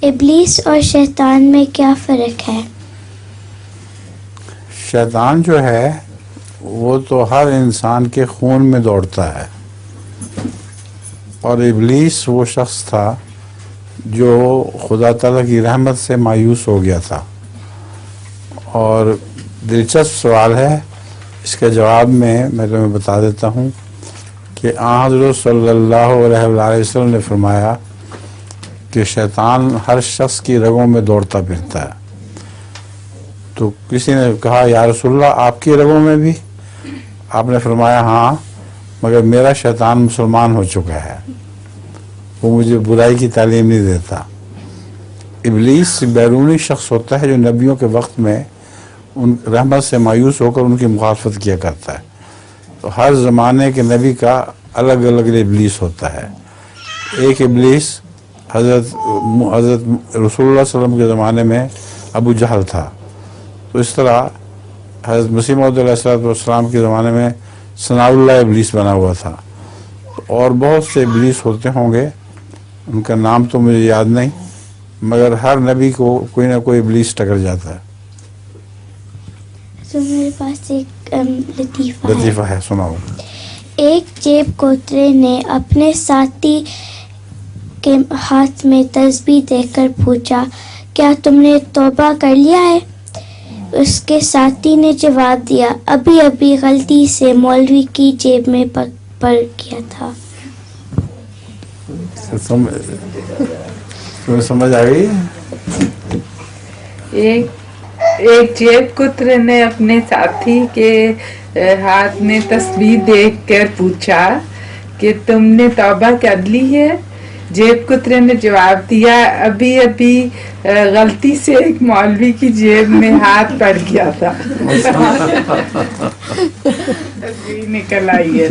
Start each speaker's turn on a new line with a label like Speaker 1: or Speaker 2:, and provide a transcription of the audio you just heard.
Speaker 1: ابلیس اور شیطان میں کیا فرق ہے؟
Speaker 2: شیطان جو ہے وہ تو ہر انسان کے خون میں دوڑتا ہے، اور ابلیس وہ شخص تھا جو خدا تعالیٰ کی رحمت سے مایوس ہو گیا تھا. اور دلچسپ سوال ہے، اس کے جواب میں تمہیں بتا دیتا ہوں کہ حضرت صلی اللہ علیہ وسلم نے فرمایا کہ شیطان ہر شخص کی رگوں میں دوڑتا پھرتا ہے. تو کسی نے کہا یا رسول اللہ آپ کی رگوں میں بھی؟ آپ نے فرمایا ہاں، مگر میرا شیطان مسلمان ہو چکا ہے، وہ مجھے برائی کی تعلیم نہیں دیتا. ابلیس بیرونی شخص ہوتا ہے جو نبیوں کے وقت میں ان رحمت سے مایوس ہو کر ان کی مخالفت کیا کرتا ہے. تو ہر زمانے کے نبی کا الگ الگ ابلیس ہوتا ہے. ایک ابلیس حضرت رسول اللہ صلی اللہ علیہ وسلم کے زمانے میں ابو جہل تھا. تو اس طرح حضرت مسیح موعود علیہ السلام کے زمانے میں ثناء اللہ ابلیس بنا ہوا تھا. اور بہت سے ابلیس ہوتے ہوں گے، ان کا نام تو مجھے یاد نہیں، مگر ہر نبی کو کوئی نہ کوئی ابلیس ٹکر جاتا ہے.
Speaker 1: تو میرے پاس ایک
Speaker 2: لطیفہ ہے، سناؤ.
Speaker 1: ایک جیب کوترے نے اپنے ساتھی کے ہاتھ میں تسبیح دیکھ کر پوچھا، کیا تم نے توبہ کر لیا ہے؟ اس کے ساتھی نے جواب دیا، ابھی ابھی غلطی سے مولوی کی جیب میں پڑ گیا تھا.
Speaker 2: تمہیں سمجھ آ گئی؟
Speaker 3: ایک جیب کترے نے اپنے ساتھی کے ہاتھ میں تسبیح دیکھ کر پوچھا کہ تم نے توبہ کر لی ہے؟ جیب کترے نے جواب دیا، ابھی ابھی غلطی سے ایک مولوی کی جیب میں ہاتھ پڑ گیا تھا. تسبیح نکل آئی ہے.